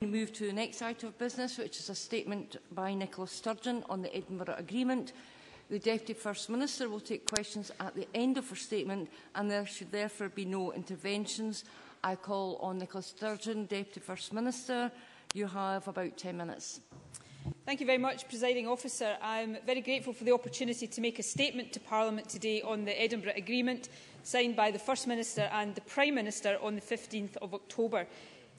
We move to the next item of business, which is a statement by Nicola Sturgeon on the Edinburgh Agreement. The Deputy First Minister will take questions at the end of her statement, and there should therefore be no interventions. I call on Nicola Sturgeon, Deputy First Minister. You have about 10 minutes. Thank you very much, Presiding Officer. I am very grateful for the opportunity to make a statement to Parliament today on the Edinburgh Agreement, signed by the First Minister and the Prime Minister on the 15th of October.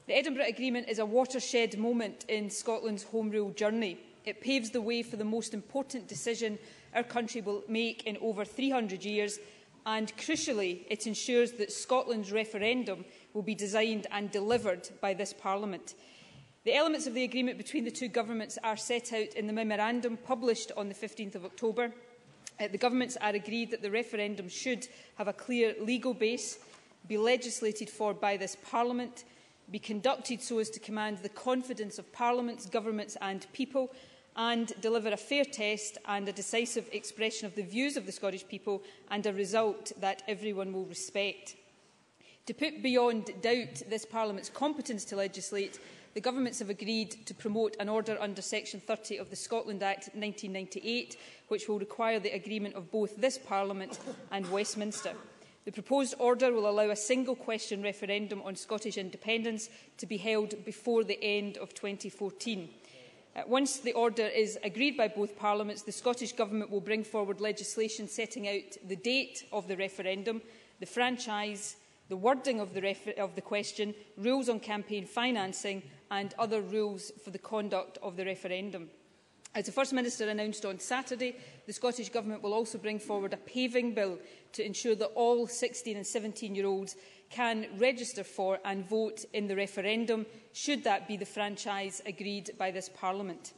The Edinburgh Agreement is a watershed moment in Scotland's Home Rule journey. It paves the way for the most important decision our country will make in over 300 years, and crucially, it ensures that Scotland's referendum will be designed and delivered by this Parliament. The elements of the agreement between the two governments are set out in the memorandum published on the 15th of October. The governments are agreed that the referendum should have a clear legal base, be legislated for by this Parliament, be conducted so as to command the confidence of parliaments, governments and people, and deliver a fair test and a decisive expression of the views of the Scottish people, and a result that everyone will respect. To put beyond doubt this Parliament's competence to legislate, the governments have agreed to promote an order under Section 30 of the Scotland Act 1998, which will require the agreement of both this Parliament and Westminster. The proposed order will allow a single-question referendum on Scottish independence to be held before the end of 2014. Once the order is agreed by both Parliaments, the Scottish Government will bring forward legislation setting out the date of the referendum, the franchise, the wording of the question, rules on campaign financing and other rules for the conduct of the referendum. As the First Minister announced on Saturday, the Scottish Government will also bring forward a paving bill to ensure that all 16 and 17-year-olds can register for and vote in the referendum, should that be the franchise agreed by this Parliament.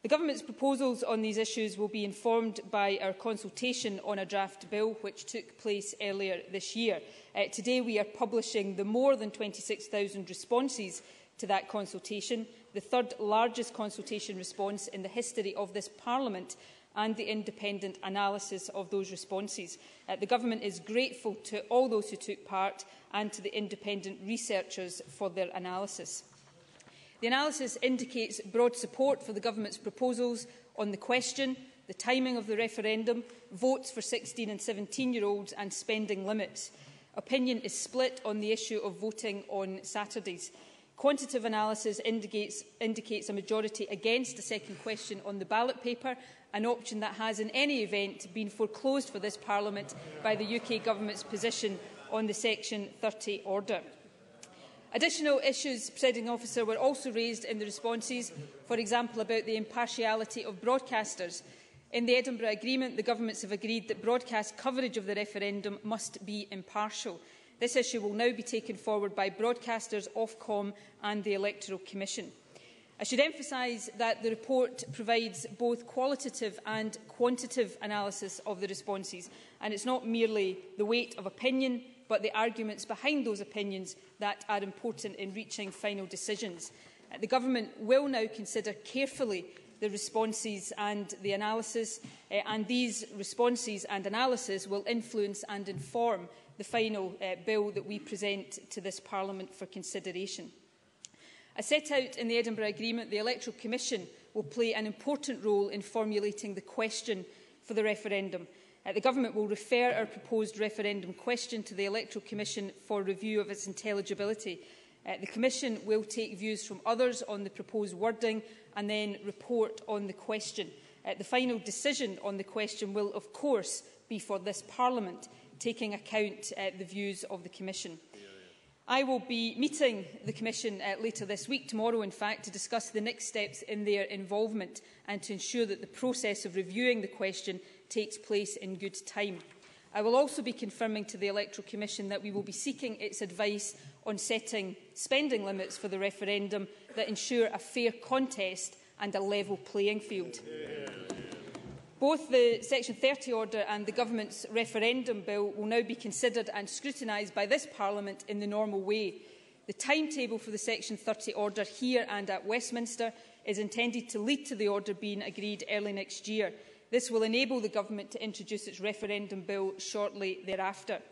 The Government's proposals on these issues will be informed by our consultation on a draft bill, which took place earlier this year. Today we are publishing the more than 26,000 responses to that consultation, the third largest consultation response in the history of this Parliament, and the independent analysis of those responses. The Government is grateful to all those who took part and to the independent researchers for their analysis. The analysis indicates broad support for the Government's proposals on the question, the timing of the referendum, votes for 16 and 17-year-olds and spending limits. Opinion is split on the issue of voting on Saturdays. Quantitative analysis indicates a majority against a second question on the ballot paper, an option that has in any event been foreclosed for this Parliament by the UK Government's position on the Section 30 order. Additional issues, Presiding Officer, were also raised in the responses, for example about the impartiality of broadcasters. In the Edinburgh Agreement, the governments have agreed that broadcast coverage of the referendum must be impartial. This issue will now be taken forward by broadcasters, Ofcom and the Electoral Commission. I should emphasise that the report provides both qualitative and quantitative analysis of the responses, and it's not merely the weight of opinion, but the arguments behind those opinions that are important in reaching final decisions. The Government will now consider carefully the responses and the analysis, and these responses and analysis will influence and inform the final bill that we present to this Parliament for consideration. As set out in the Edinburgh Agreement, the Electoral Commission will play an important role in formulating the question for the referendum. The Government will refer our proposed referendum question to the Electoral Commission for review of its intelligibility. The Commission will take views from others on the proposed wording and then report on the question. The final decision on the question will, of course, be for this Parliament, taking account the views of the Commission. I will be meeting the Commission later this week, tomorrow in fact, to discuss the next steps in their involvement and to ensure that the process of reviewing the question takes place in good time. I will also be confirming to the Electoral Commission that we will be seeking its advice on setting spending limits for the referendum that ensure a fair contest and a level playing field. Both the Section 30 order and the Government's referendum bill will now be considered and scrutinised by this Parliament in the normal way. The timetable for the Section 30 order here and at Westminster is intended to lead to the order being agreed early next year. This will enable the Government to introduce its referendum bill shortly thereafter.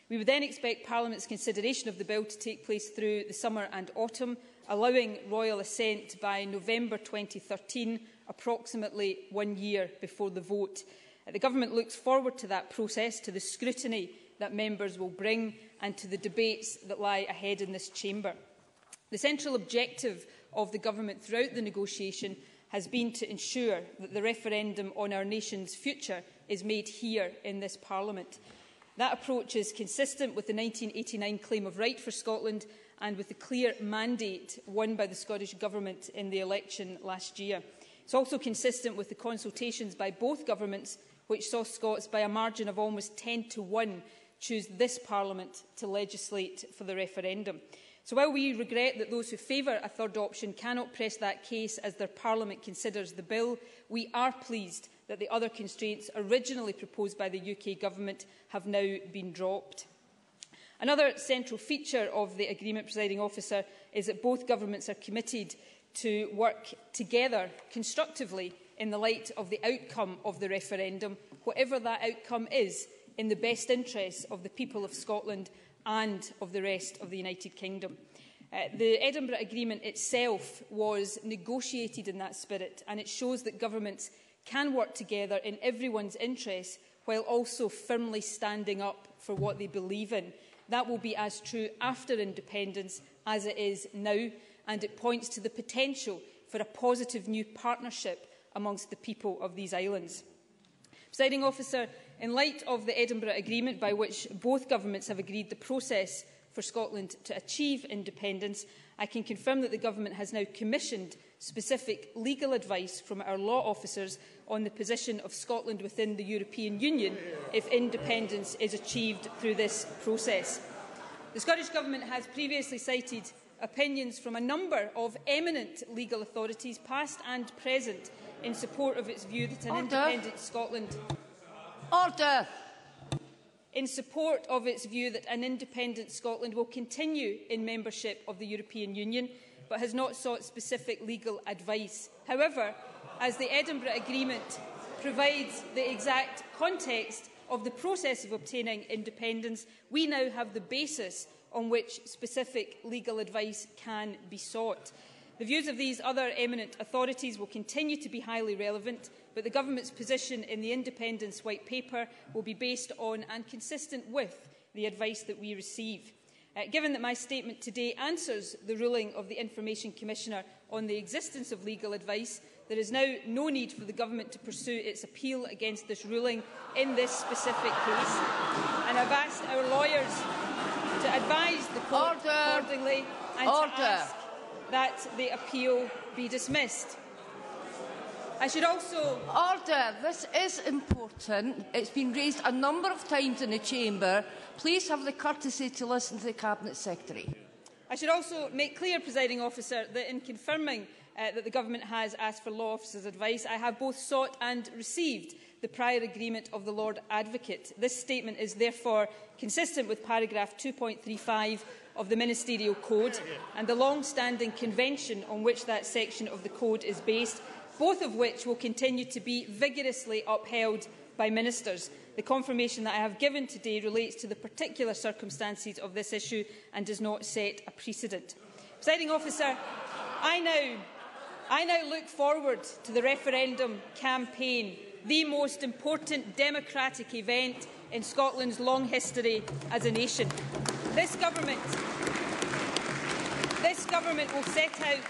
We would then expect Parliament's consideration of the bill to take place through the summer and autumn, allowing royal assent by November 2013, approximately 1 year before the vote. The Government looks forward to that process, to the scrutiny that members will bring and to the debates that lie ahead in this chamber. The central objective of the Government throughout the negotiation has been to ensure that the referendum on our nation's future is made here in this Parliament. That approach is consistent with the 1989 Claim of Right for Scotland and with the clear mandate won by the Scottish Government in the election last year. It's also consistent with the consultations by both governments, which saw Scots by a margin of almost 10-1 choose this Parliament to legislate for the referendum. So while we regret that those who favour a third option cannot press that case as their Parliament considers the bill, we are pleased that the other constraints originally proposed by the UK Government have now been dropped. Another central feature of the agreement, Presiding Officer, is that both governments are committed to work together constructively in the light of the outcome of the referendum, whatever that outcome is, in the best interests of the people of Scotland and of the rest of the United Kingdom. The Edinburgh Agreement itself was negotiated in that spirit, and it shows that governments can work together in everyone's interests while also firmly standing up for what they believe in. That will be as true after independence as it is now, and it points to the potential for a positive new partnership amongst the people of these islands. Presiding Officer, in light of the Edinburgh Agreement, by which both governments have agreed the process for Scotland to achieve independence, I can confirm that the Government has now commissioned specific legal advice from our law officers on the position of Scotland within the European Union if independence is achieved through this process. The Scottish Government has previously cited opinions from a number of eminent legal authorities, past and present, in support of its view that an independent Scotland... Order! In support of its view that an independent Scotland will continue in membership of the European Union, but has not sought specific legal advice. However, as the Edinburgh Agreement provides the exact context of the process of obtaining independence, we now have the basis on which specific legal advice can be sought. The views of these other eminent authorities will continue to be highly relevant, but the Government's position in the Independence White Paper will be based on and consistent with the advice that we receive. Given that my statement today answers the ruling of the Information Commissioner on the existence of legal advice, there is now no need for the Government to pursue its appeal against this ruling in this specific case, and I've asked our lawyers to advise the Court accordingly and to ask that the appeal be dismissed. I should also... Order! This is important. It's been raised a number of times in the Chamber. Please have the courtesy to listen to the Cabinet Secretary. I should also make clear, Presiding Officer, that in confirming that the Government has asked for law officers' advice, I have both sought and received the prior agreement of the Lord Advocate. This statement is therefore consistent with paragraph 2.35 of the Ministerial Code and the long-standing convention on which that section of the Code is based, both of which will continue to be vigorously upheld by ministers. The confirmation that I have given today relates to the particular circumstances of this issue and does not set a precedent. Presiding Officer, I now look forward to the referendum campaign, the most important democratic event in Scotland's long history as a nation. This government will set out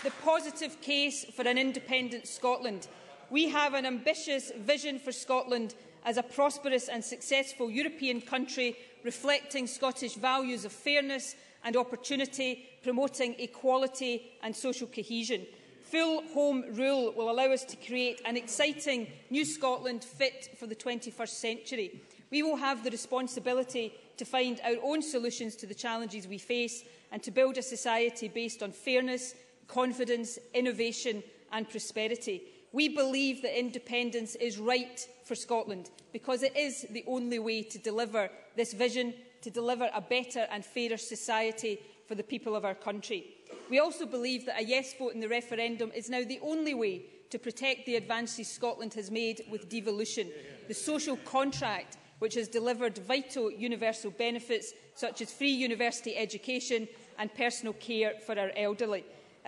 the positive case for an independent Scotland. We have an ambitious vision for Scotland as a prosperous and successful European country, reflecting Scottish values of fairness and opportunity, promoting equality and social cohesion. Full home rule will allow us to create an exciting new Scotland fit for the 21st century. We will have the responsibility to find our own solutions to the challenges we face and to build a society based on fairness, confidence, innovation and prosperity. We believe that independence is right for Scotland because it is the only way to deliver this vision, to deliver a better and fairer society for the people of our country. We also believe that a yes vote in the referendum is now the only way to protect the advances Scotland has made with devolution, the social contract which has delivered vital universal benefits such as free university education and personal care for our elderly.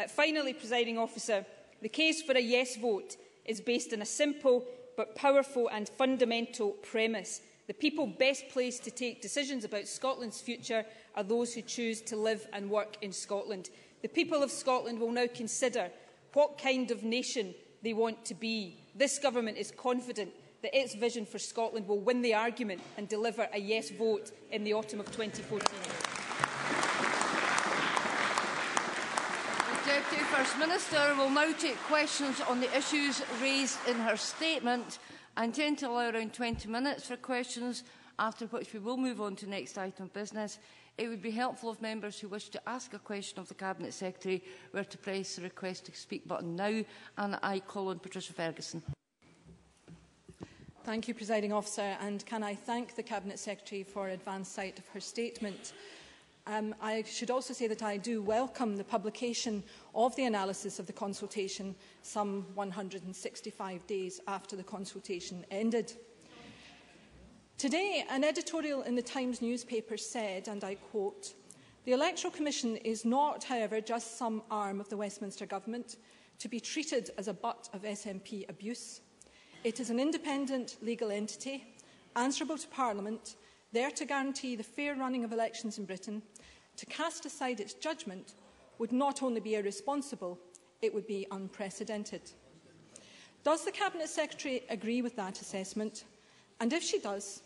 Finally, Presiding Officer, the case for a yes vote is based on a simple but powerful and fundamental premise. The people best placed to take decisions about Scotland's future are those who choose to live and work in Scotland. The people of Scotland will now consider what kind of nation they want to be. This government is confident that its vision for Scotland will win the argument and deliver a yes vote in the autumn of 2014. The Deputy First Minister will now take questions on the issues raised in her statement. I intend to allow around 20 minutes for questions, after which we will move on to the next item of business. It would be helpful if members who wish to ask a question of the Cabinet Secretary were to press the request to speak button now, and I call on Patricia Ferguson. Thank you, Presiding Officer, and can I thank the Cabinet Secretary for advance sight of her statement. I should also say that I do welcome the publication of the analysis of the consultation some 165 days after the consultation ended. Today, an editorial in the Times newspaper said, and I quote, "The Electoral Commission is not, however, just some arm of the Westminster Government to be treated as a butt of SNP abuse. It is an independent legal entity, answerable to Parliament, there to guarantee the fair running of elections in Britain. To cast aside its judgment would not only be irresponsible, it would be unprecedented." Does the Cabinet Secretary agree with that assessment? And if she does,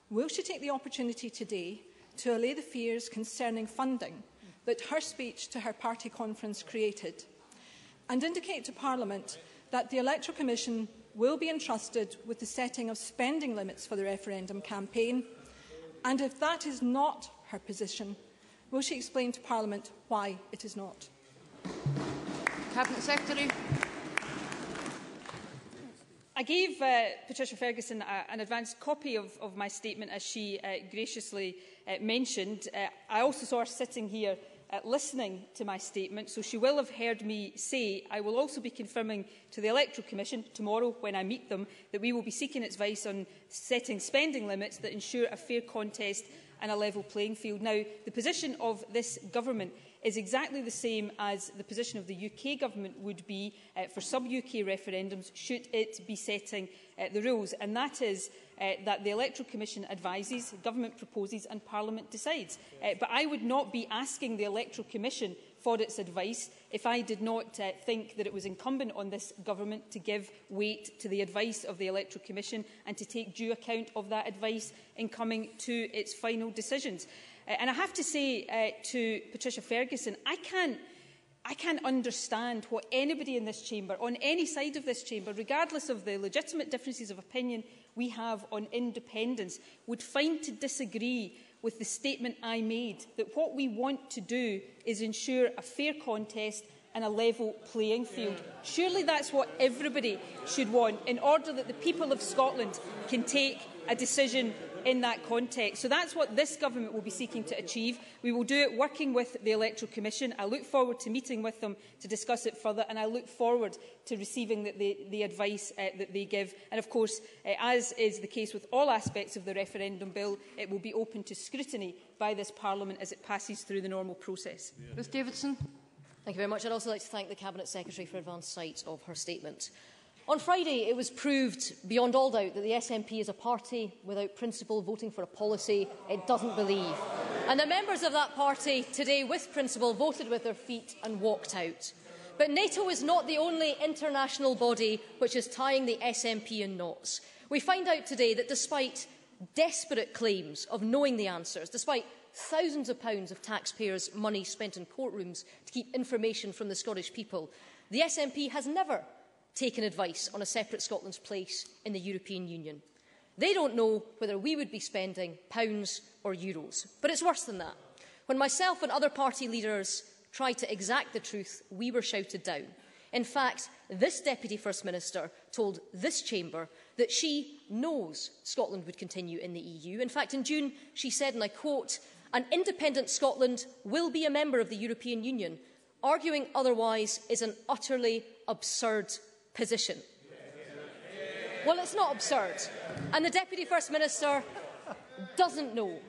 will she take the opportunity today to allay the fears concerning funding that her speech to her party conference created, and indicate to Parliament that the Electoral Commission will be entrusted with the setting of spending limits for the referendum campaign? And if that is not her position, will she explain to Parliament why it is not? Cabinet Secretary. I gave Patricia Ferguson an advanced copy of my statement, as she graciously mentioned. I also saw her sitting here listening to my statement, so she will have heard me say I will also be confirming to the Electoral Commission tomorrow when I meet them that we will be seeking its advice on setting spending limits that ensure a fair contest and a level playing field. Now, the position of this government is exactly the same as the position of the UK government would be for sub-UK referendums should it be setting the rules, and that is that the Electoral Commission advises, government proposes and Parliament decides. But I would not be asking the Electoral Commission for its advice if I did not think that it was incumbent on this government to give weight to the advice of the Electoral Commission and to take due account of that advice in coming to its final decisions. And I have to say to Patricia Ferguson, I can't understand what anybody in this chamber, on any side of this chamber, regardless of the legitimate differences of opinion we have on independence, would find to disagree with the statement I made, that what we want to do is ensure a fair contest and a level playing field. Surely that's what everybody should want in order that the people of Scotland can take a decision in that context. So that's what this government will be seeking to achieve. We will do it working with the Electoral Commission. I look forward to meeting with them to discuss it further, and I look forward to receiving the advice that they give. And of course, as is the case with all aspects of the referendum bill, it will be open to scrutiny by this Parliament as it passes through the normal process. Ruth Davidson. Thank you very much. I'd also like to thank the Cabinet Secretary for advance sight of her statement. On Friday, it was proved beyond all doubt that the SNP is a party without principle, voting for a policy it doesn't believe. And the members of that party today, with principle, voted with their feet and walked out. But NATO is not the only international body which is tying the SNP in knots. We find out today that despite desperate claims of knowing the answers, despite thousands of pounds of taxpayers' money spent in courtrooms to keep information from the Scottish people, the SNP has never taken advice on a separate Scotland's place in the European Union. They don't know whether we would be spending pounds or euros. But it's worse than that. When myself and other party leaders tried to exact the truth, we were shouted down. In fact, this Deputy First Minister told this chamber that she knows Scotland would continue in the EU. In fact, in June, she said, and I quote, "An independent Scotland will be a member of the European Union. Arguing otherwise is an utterly absurd position." Well, it's not absurd. And the Deputy First Minister doesn't know.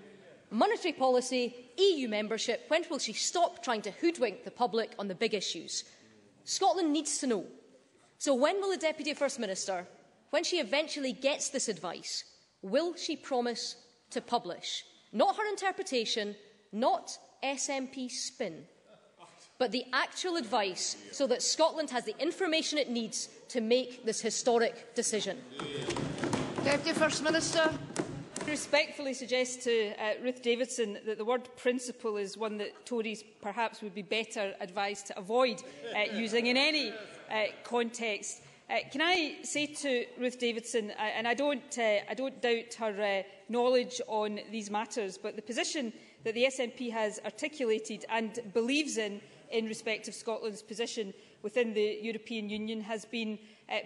Monetary policy, EU membership? When will she stop trying to hoodwink the public on the big issues? Scotland needs to know. So when will the Deputy First Minister, when she eventually gets this advice, will she promise to publish? Not her interpretation, not SNP spin, but the actual advice so that Scotland has the information it needs to make this historic decision. Deputy First Minister. I respectfully suggest to Ruth Davidson that the word principle is one that Tories perhaps would be better advised to avoid using in any context. Can I say to Ruth Davidson, and I don't doubt her knowledge on these matters, but the position that the SNP has articulated and believes in respect of Scotland's position within the European Union has been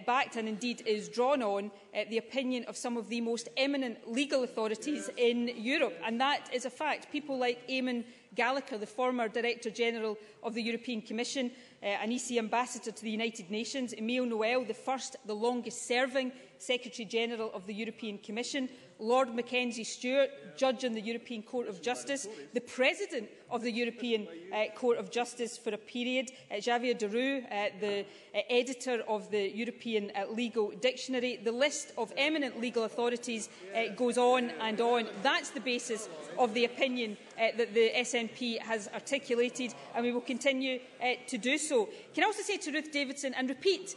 backed and indeed is drawn on the opinion of some of the most eminent legal authorities in Europe. And that is a fact. People like Eamon Gallagher, the former Director General of the European Commission, an EC Ambassador to the United Nations, Emile Noel, the longest-serving Secretary General of the European Commission, Lord Mackenzie Stewart, Judge on the European Court of Justice, the President of the European Court of Justice for a period, Javier Deroux, the Editor of the European Legal Dictionary. The list of eminent legal authorities goes on and on. That's the basis of the opinion that the SNP has articulated, and we will continue to do so. Can I also say to Ruth Davidson, and repeat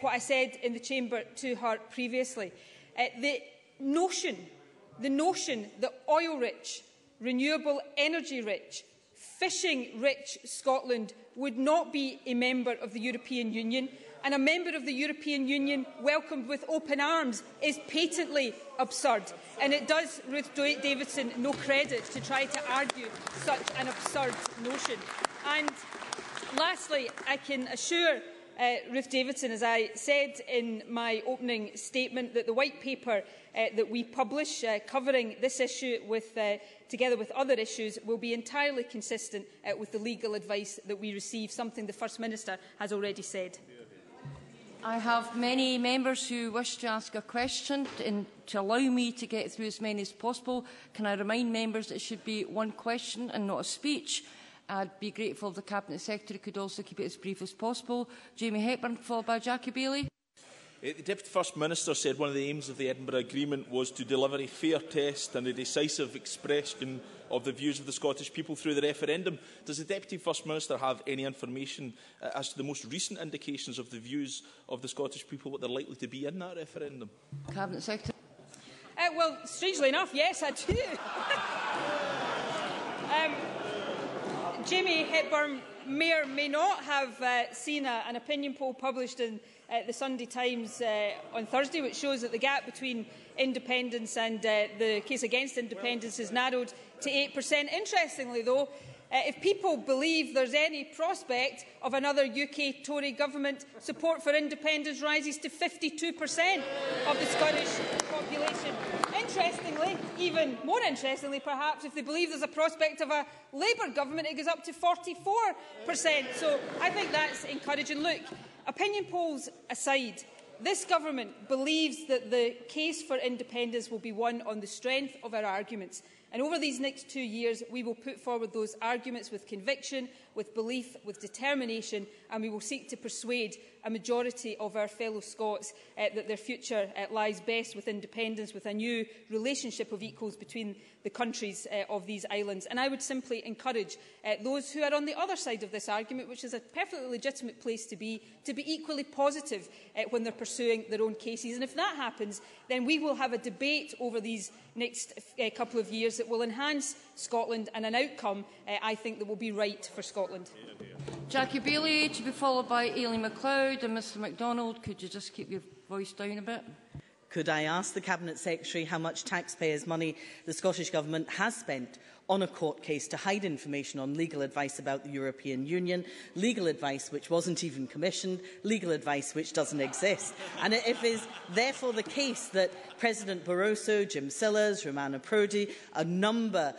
what I said in the chamber to her previously, the notion that oil-rich, renewable energy-rich, fishing-rich Scotland would not be a member of the European Union, and a member of the European Union welcomed with open arms, is patently absurd. And it does Ruth Davidson no credit to try to argue such an absurd notion. And lastly, I can assure Ruth Davidson, as I said in my opening statement, that the white paper that we publish covering this issue together with other issues will be entirely consistent with the legal advice that we receive, something the First Minister has already said. I have many members who wish to ask a question, and to allow me to get through as many as possible, can I remind members that it should be one question and not a speech. I'd be grateful if the Cabinet Secretary could also keep it as brief as possible. Jamie Hepburn, followed by Jackie Baillie. The Deputy First Minister said one of the aims of the Edinburgh Agreement was to deliver a fair test and a decisive expression of the views of the Scottish people through the referendum. Does the Deputy First Minister have any information as to the most recent indications of the views of the Scottish people, what they're likely to be in that referendum? Cabinet Secretary. Well, strangely enough, yes, I do. Jamie Hepburn may or may not have seen an opinion poll published in the Sunday Times on Thursday, which shows that the gap between independence and the case against independence is narrowed to 8%. Interestingly, though, if people believe there's any prospect of another UK Tory government, support for independence rises to 52% of the Scottish population. Interestingly, even more interestingly perhaps, if they believe there's a prospect of a Labour government, it goes up to 44%. So I think that's encouraging. Look, opinion polls aside, this government believes that the case for independence will be won on the strength of our arguments. And over these next 2 years, we will put forward those arguments with conviction, with belief, with determination, and we will seek to persuade a majority of our fellow Scots that their future lies best with independence, with a new relationship of equals between the countries of these islands. And I would simply encourage those who are on the other side of this argument, which is a perfectly legitimate place to be equally positive when they're pursuing their own cases. And if that happens, then we will have a debate over these next couple of years that will enhance Scotland and an outcome, I think, that will be right for Scotland. Jackie Baillie, to be followed by Aileen MacLeod and Mr MacDonald. Could you just keep your voice down a bit? Could I ask the Cabinet Secretary how much taxpayers' money the Scottish Government has spent on a court case to hide information on legal advice about the European Union, legal advice which wasn't even commissioned, legal advice which doesn't exist? And if it is therefore the case that President Barroso, Jim Sillars, Romana Prodi, a number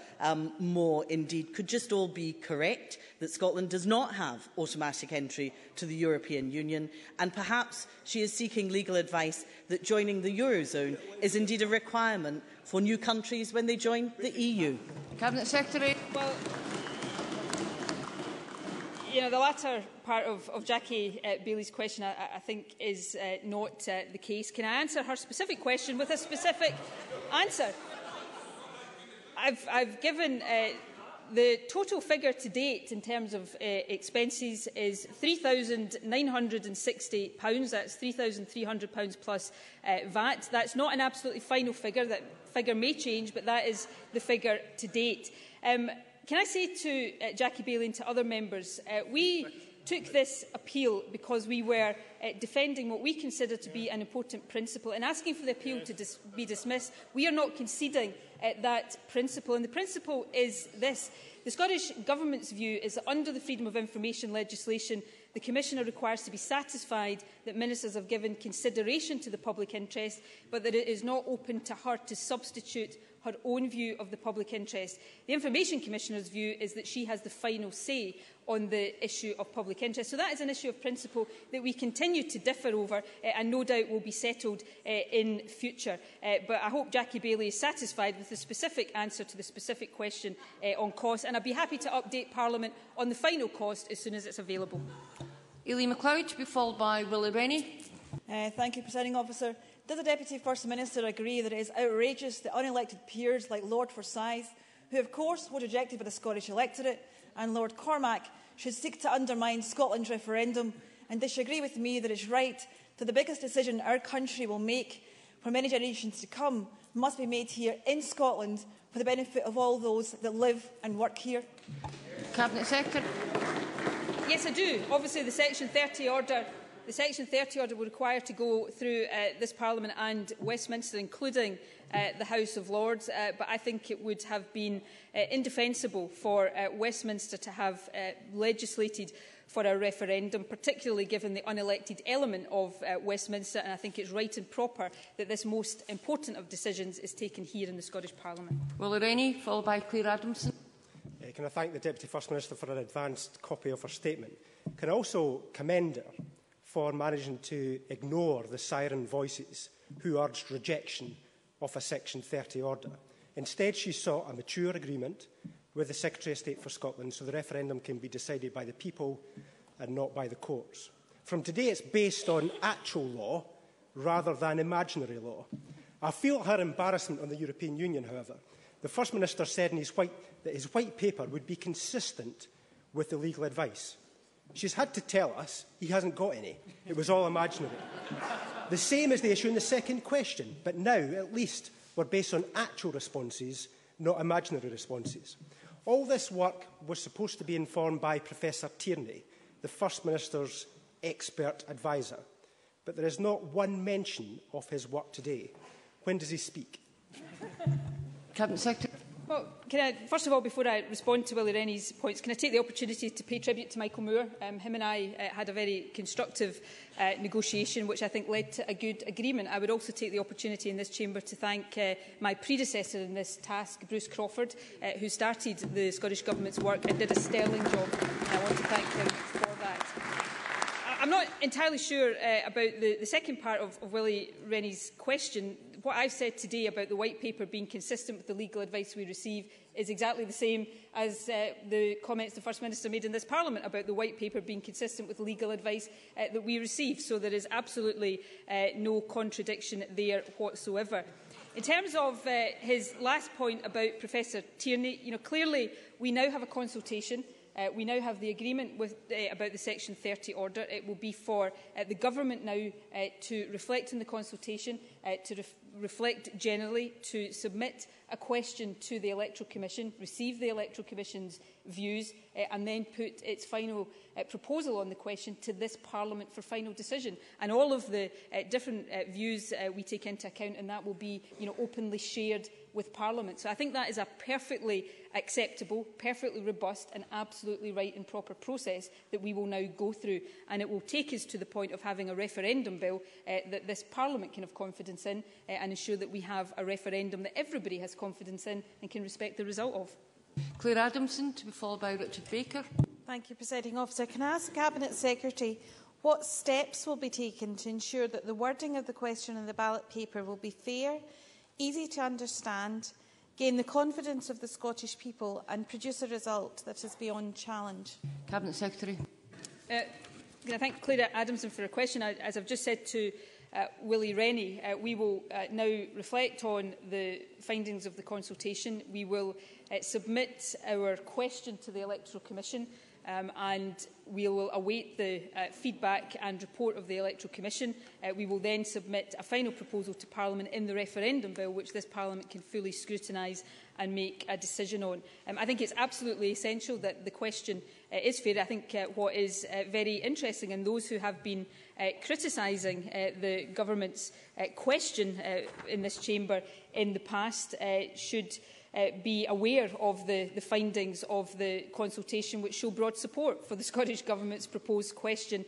more indeed, could just all be correct, that Scotland does not have automatic entry to the European Union, and perhaps she is seeking legal advice that joining the Eurozone is indeed a requirement for new countries when they join the EU? Cabinet Secretary. Well, you know, the latter part of Jackie Bailey's question, I think, is not the case. Can I answer her specific question with a specific answer? I've given the total figure to date in terms of expenses is £3,960. That's £3,300 plus VAT. That's not an absolutely final figure. That figure may change, but that is the figure to date. Can I say to Jackie Bailey and to other members, we took this appeal because we were defending what we consider to be an important principle. In asking for the appeal to be dismissed, we are not conceding that principle. And the principle is this. The Scottish Government's view is that under the Freedom of Information legislation, the Commissioner requires to be satisfied that ministers have given consideration to the public interest, but that it is not open to her to substitute her own view of the public interest. The Information Commissioner's view is that she has the final say on the issue of public interest. So that is an issue of principle that we continue to differ over and no doubt will be settled in future. But I hope Jackie Bailey is satisfied with the specific answer to the specific question on cost, and I'd be happy to update Parliament on the final cost as soon as it's available. Ely MacLeod, to be followed by Willie Rennie. Thank you, Presiding Officer. Does the Deputy First Minister agree that it is outrageous that unelected peers like Lord Forsyth, who of course was rejected by the Scottish electorate, and Lord Cormac should seek to undermine Scotland's referendum, and disagree with me that it is right that the biggest decision our country will make for many generations to come must be made here in Scotland for the benefit of all those that live and work here? Cabinet Secretary. Yes, I do. Obviously, the Section 30 order will require to go through this Parliament and Westminster, including the House of Lords. But I think it would have been indefensible for Westminster to have legislated for a referendum, particularly given the unelected element of Westminster. And I think it's right and proper that this most important of decisions is taken here in the Scottish Parliament. Willie Rennie, followed by Claire Adamson. Can I thank the Deputy First Minister for an advanced copy of her statement? Can I also commend her for managing to ignore the siren voices who urged rejection of a Section 30 order. Instead, she sought a mature agreement with the Secretary of State for Scotland so the referendum can be decided by the people and not by the courts. From today, it's based on actual law rather than imaginary law. I feel her embarrassment on the European Union, however. The First Minister said in that his white paper would be consistent with the legal advice. She's had to tell us he hasn't got any. It was all imaginary. The same is the issue in the second question, but now, at least, we're based on actual responses, not imaginary responses. All this work was supposed to be informed by Professor Tierney, the First Minister's expert adviser, but there is not one mention of his work today. When does he speak? Cabinet Secretary. Well, first of all, before I respond to Willie Rennie's points, can I take the opportunity to pay tribute to Michael Moore? Him and I had a very constructive negotiation, which I think led to a good agreement. I would also take the opportunity in this chamber to thank my predecessor in this task, Bruce Crawford, who started the Scottish Government's work and did a sterling job. And I want to thank him for that. I'm not entirely sure about the second part of Willie Rennie's question. What I've said today about the White Paper being consistent with the legal advice we receive is exactly the same as the comments the First Minister made in this Parliament about the White Paper being consistent with legal advice that we receive. So there is absolutely no contradiction there whatsoever. In terms of his last point about Professor Tierney, clearly we now have a consultation. We now have the agreement about the Section 30 order. It will be for the Government now to reflect on the consultation, to reflect generally, to submit a question to the Electoral Commission, receive the Electoral Commission's views, and then put its final proposal on the question to this Parliament for final decision. And all of the different views we take into account, and that will be openly shared with Parliament. So I think that is a perfectly acceptable, perfectly robust and absolutely right and proper process that we will now go through. And it will take us to the point of having a referendum bill that this Parliament can have confidence in and ensure that we have a referendum that everybody has confidence in and can respect the result of. Claire Adamson, to be followed by Richard Baker. Thank you, Presiding Officer. Can I ask the Cabinet Secretary what steps will be taken to ensure that the wording of the question in the ballot paper will be fair, easy to understand, gain the confidence of the Scottish people and produce a result that is beyond challenge? Cabinet Secretary. I thank Clara Adamson for her question. As I've just said to WILLIE RENNIE, we will now reflect on the findings of the consultation. We will submit our question to the Electoral Commission and we will await the feedback and report of the Electoral Commission. We will then submit a final proposal to Parliament in the referendum bill, which this Parliament can fully scrutinise and make a decision on. I think it's absolutely essential that the question is fair. I think what is very interesting, and those who have been criticising the government's question in this chamber in the past should be aware of the findings of the consultation, which show broad support for the Scottish Government's proposed question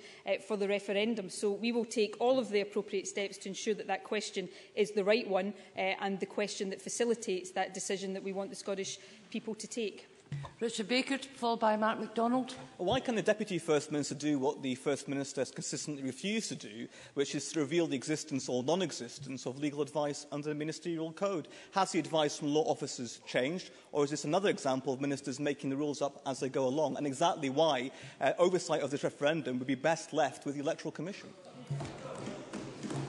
for the referendum. So we will take all of the appropriate steps to ensure that that question is the right one and the question that facilitates that decision that we want the Scottish people to take. Richard Baker, followed by Mark MacDonald. Why can the Deputy First Minister do what the First Minister has consistently refused to do, which is to reveal the existence or non-existence of legal advice under the Ministerial Code? Has the advice from law officers changed, or is this another example of ministers making the rules up as they go along, and exactly why oversight of this referendum would be best left with the Electoral Commission?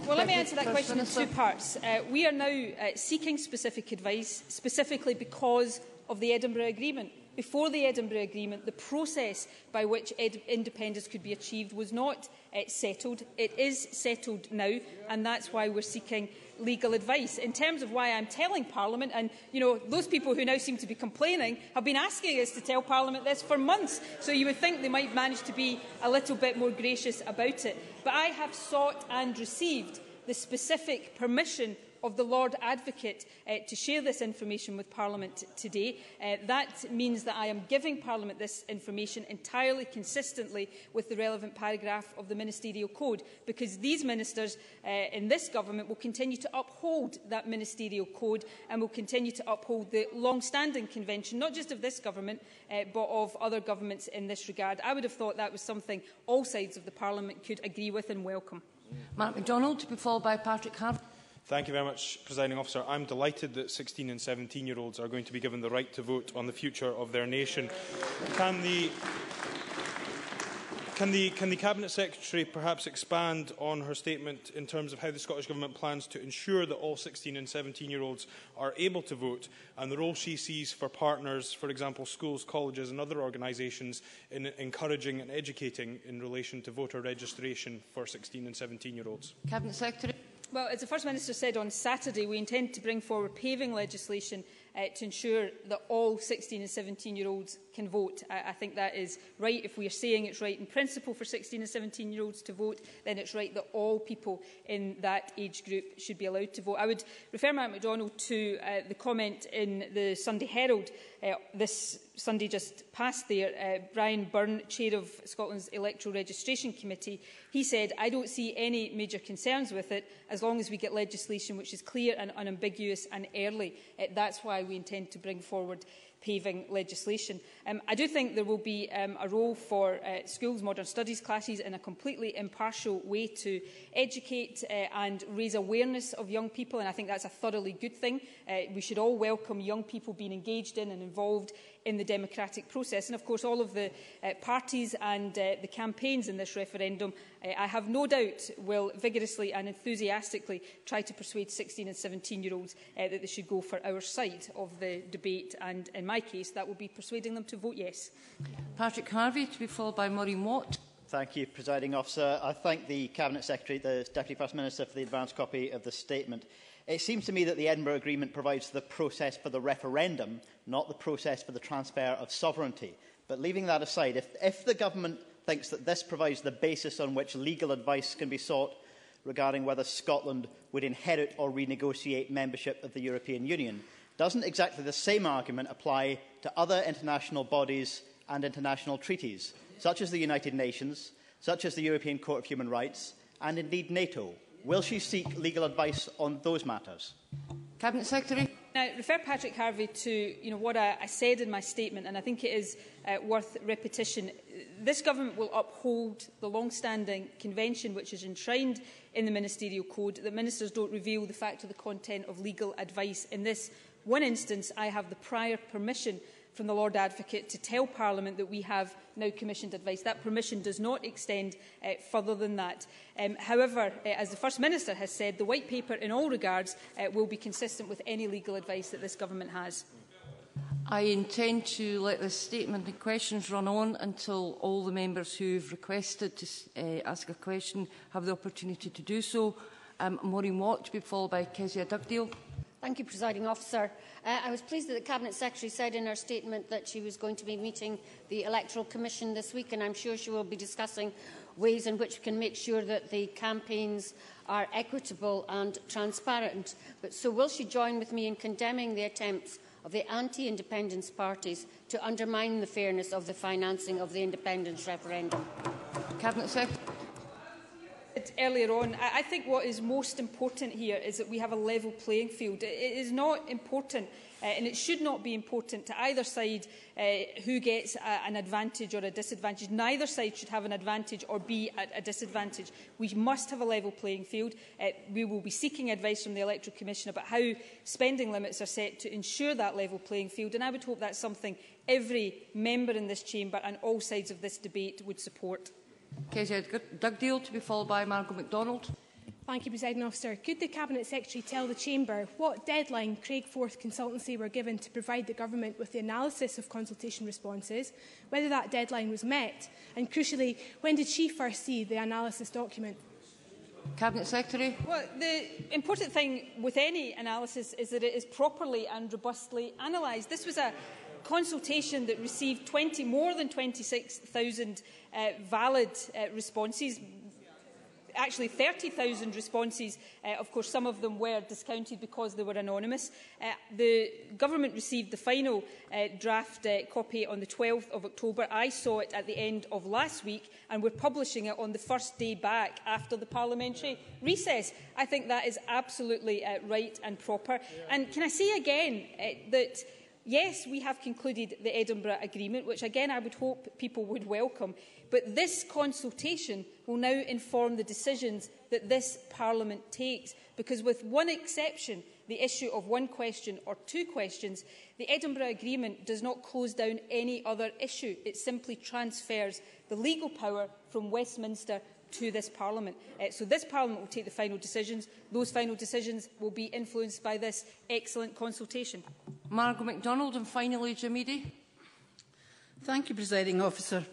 Well, let me answer that question in two parts. We are now seeking specific advice, specifically because of the Edinburgh Agreement. Before the Edinburgh Agreement, the process by which independence could be achieved was not settled. It is settled now, and that's why we're seeking legal advice. In terms of why I'm telling Parliament, and those people who now seem to be complaining have been asking us to tell Parliament this for months, so you would think they might manage to be a little bit more gracious about it. But I have sought and received the specific permission of the Lord Advocate to share this information with Parliament today. That means that I am giving Parliament this information entirely consistently with the relevant paragraph of the Ministerial Code, because these ministers in this government will continue to uphold that Ministerial Code and will continue to uphold the long-standing convention, not just of this government, but of other governments in this regard. I would have thought that was something all sides of the Parliament could agree with and welcome. Mark MacDonald, to be followed by Patrick Harvie. Thank you very much, Presiding Officer. I'm delighted that 16 and 17-year-olds are going to be given the right to vote on the future of their nation. Can the Cabinet Secretary perhaps expand on her statement in terms of how the Scottish Government plans to ensure that all 16 and 17-year-olds are able to vote, and the role she sees for partners, for example schools, colleges and other organisations, in encouraging and educating in relation to voter registration for 16 and 17-year-olds? Cabinet Secretary. Well, as the First Minister said on Saturday, we intend to bring forward paving legislation to ensure that all 16 and 17-year-olds can vote. I think that is right. If we are saying it's right in principle for 16 and 17-year-olds to vote, then it's right that all people in that age group should be allowed to vote. I would refer Mark MacDonald to the comment in the Sunday Herald this Sunday just past there. Brian Byrne, Chair of Scotland's Electoral Registration Committee, he said, "I don't see any major concerns with it as long as we get legislation which is clear and unambiguous and early." That's why we intend to bring forward paving legislation. I do think there will be a role for schools, modern studies classes, in a completely impartial way to educate and raise awareness of young people, and I think that's a thoroughly good thing. We should all welcome young people being engaged in and involved in the democratic process. And of course, all of the parties and the campaigns in this referendum, I have no doubt, will vigorously and enthusiastically try to persuade 16 and 17-year-olds that they should go for our side of the debate. And in my case, that will be persuading them to vote yes. Patrick Harvie, to be followed by Maureen Watt. Thank you, Presiding Officer. I thank the Cabinet Secretary, the Deputy First Minister, for the advance copy of the statement. It seems to me that the Edinburgh Agreement provides the process for the referendum, not the process for the transfer of sovereignty. But leaving that aside, if the Government thinks that this provides the basis on which legal advice can be sought regarding whether Scotland would inherit or renegotiate membership of the European Union, doesn't exactly the same argument apply to other international bodies and international treaties, such as the United Nations, such as the European Court of Human Rights, and indeed NATO? Will she seek legal advice on those matters? Cabinet Secretary. Now, refer Patrick Harvie to what I said in my statement, and I think it is worth repetition. This government will uphold the long-standing convention which is enshrined in the Ministerial Code that ministers don't reveal the fact or the content of legal advice. In this one instance, I have the prior permission from the Lord Advocate to tell Parliament that we have now commissioned advice. That permission does not extend further than that. However, as the First Minister has said, the White Paper in all regards will be consistent with any legal advice that this government has. I intend to let this statement and questions run on until all the members who have requested to ask a question have the opportunity to do so. Maureen Watt to be followed by Kezia Dugdale. Thank you, Presiding Officer. I was pleased that the Cabinet Secretary said in her statement that she was going to be meeting the Electoral Commission this week, and I'm sure she will be discussing ways in which we can make sure that the campaigns are equitable and transparent. But so will she join with me in condemning the attempts of the anti-independence parties to undermine the fairness of the financing of the independence referendum? Cabinet Secretary. Earlier on, I think what is most important here is that we have a level playing field. It is not important, and it should not be important to either side who gets an advantage or a disadvantage. Neither side should have an advantage or be at a disadvantage. We must have a level playing field. We will be seeking advice from the Electoral Commission about how spending limits are set to ensure that level playing field, and I would hope that's something every member in this chamber and all sides of this debate would support. Kezia Dugdale to be followed by Margaret MacDonald. Thank you, Presiding Officer. Could the Cabinet Secretary tell the Chamber what deadline Craigforth Consultancy were given to provide the Government with the analysis of consultation responses, whether that deadline was met, and crucially, when did she first see the analysis document? Cabinet Secretary. Well, the important thing with any analysis is that it is properly and robustly analysed. This was a consultation that received more than 26,000 valid responses, actually 30,000 responses. Of course, some of them were discounted because they were anonymous. The Government received the final draft copy on the 12th of October. I saw it at the end of last week, and we're publishing it on the first day back after the parliamentary recess. I think that is absolutely right and proper. And can I say again that yes, we have concluded the Edinburgh Agreement, which again I would hope people would welcome, but this consultation will now inform the decisions that this Parliament takes, because with one exception, the issue of one question or two questions, the Edinburgh Agreement does not close down any other issue. It simply transfers the legal power from Westminster to this Parliament. So this Parliament will take the final decisions. Those final decisions will be influenced by this excellent consultation. Margaret MacDonald and finally Jim Eadie. Thank you, Presiding Officer.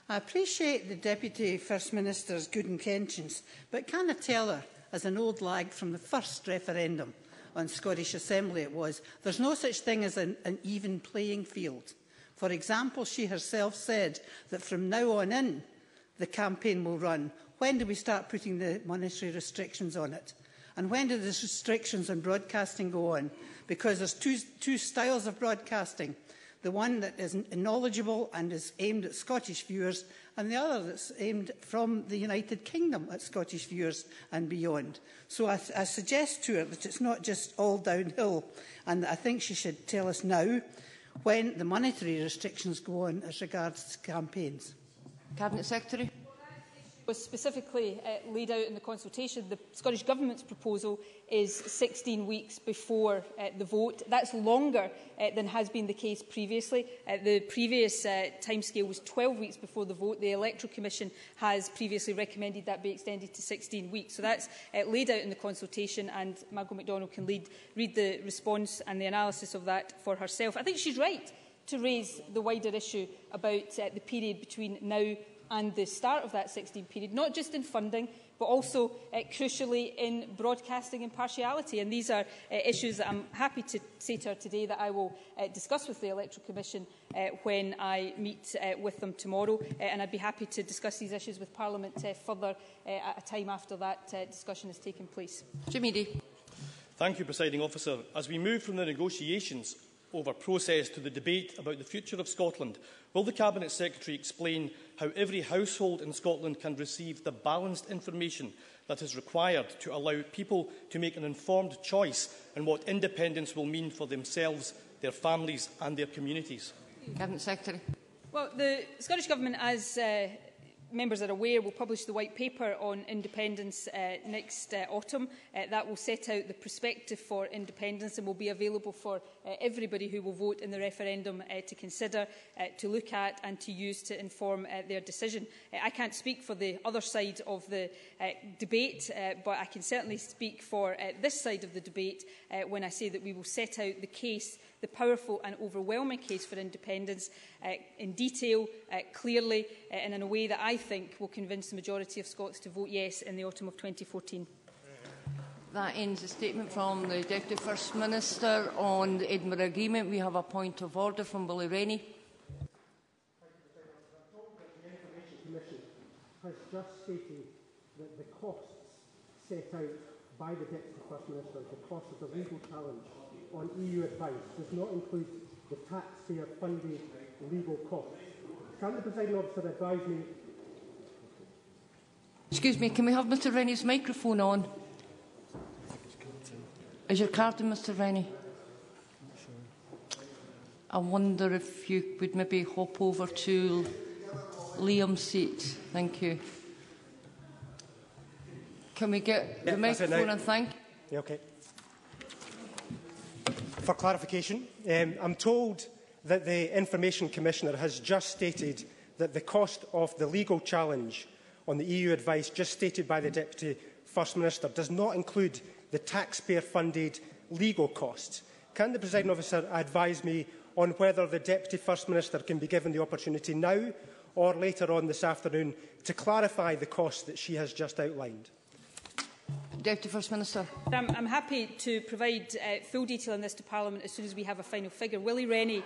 I appreciate the Deputy First Minister's good intentions, but can I tell her, as an old lag from the first referendum on Scottish Assembly it was, there's no such thing as an even playing field. For example, she herself said that from now on in, the campaign will run. When do we start putting the monetary restrictions on it? And when do the restrictions on broadcasting go on? Because there's two styles of broadcasting. The one that is knowledgeable and is aimed at Scottish viewers, and the other that's aimed from the United Kingdom at Scottish viewers and beyond. So I suggest to her that it's not just all downhill, and I think she should tell us now when the monetary restrictions go on as regards campaigns. Cabinet Secretary. Was specifically laid out in the consultation. The Scottish Government's proposal is 16 weeks before the vote. That's longer than has been the case previously. The previous timescale was 12 weeks before the vote. The Electoral Commission has previously recommended that be extended to 16 weeks. So that's laid out in the consultation, and Margaret MacDonald can read the response and the analysis of that for herself. I think she's right to raise the wider issue about the period between now and the start of that 16 period, not just in funding, but also, crucially, in broadcasting impartiality. And these are issues that I'm happy to say to her today that I will discuss with the Electoral Commission when I meet with them tomorrow. And I'd be happy to discuss these issues with Parliament further at a time after that discussion has taken place. Jim Eadie. Thank you, Presiding Officer. As we move from the negotiations over process to the debate about the future of Scotland, will the Cabinet Secretary explain how every household in Scotland can receive the balanced information that is required to allow people to make an informed choice on what independence will mean for themselves, their families and their communities? Cabinet Secretary. Well, the Scottish Government, as members are aware, will publish the White Paper on independence next autumn. That will set out the perspective for independence and will be available for everybody who will vote in the referendum to consider, to look at and to use to inform their decision. I can't speak for the other side of the debate, but I can certainly speak for this side of the debate when I say that we will set out the case, the powerful and overwhelming case for independence in detail, clearly, and in a way that I think will convince the majority of Scots to vote yes in the autumn of 2014. That ends the statement from the Deputy First Minister on the Edinburgh Agreement. We have a point of order from WILLIE RENNIE. The Information Commission has just stated that the costs set out by the Deputy First Minister, the cost of the legal challenge on EU advice, does not include the taxpayer-funded legal costs. Can the presiding officer advise me? Excuse me, can we have Mr Rennie's microphone on? Is your card in, Mr Rennie? I wonder if you would maybe hop over to Liam's seat. Thank you. Can we get the microphone and thank you? Yeah, okay. For clarification, I'm told that the Information Commissioner has just stated that the cost of the legal challenge on the EU advice just stated by the Deputy First Minister does not include the taxpayer-funded legal costs. Can the presiding officer advise me on whether the Deputy First Minister can be given the opportunity now or later on this afternoon to clarify the costs that she has just outlined? Deputy First Minister. I'm happy to provide full detail on this to Parliament as soon as we have a final figure. Willie Rennie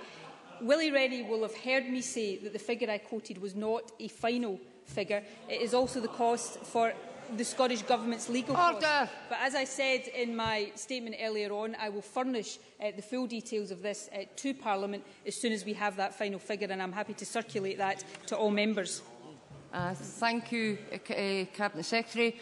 will have heard me say that the figure I quoted was not a final figure. It is also the cost for the Scottish Government's legal costs. But as I said in my statement earlier on, I will furnish the full details of this to Parliament as soon as we have that final figure, and I'm happy to circulate that to all members. Thank you, Cabinet Secretary.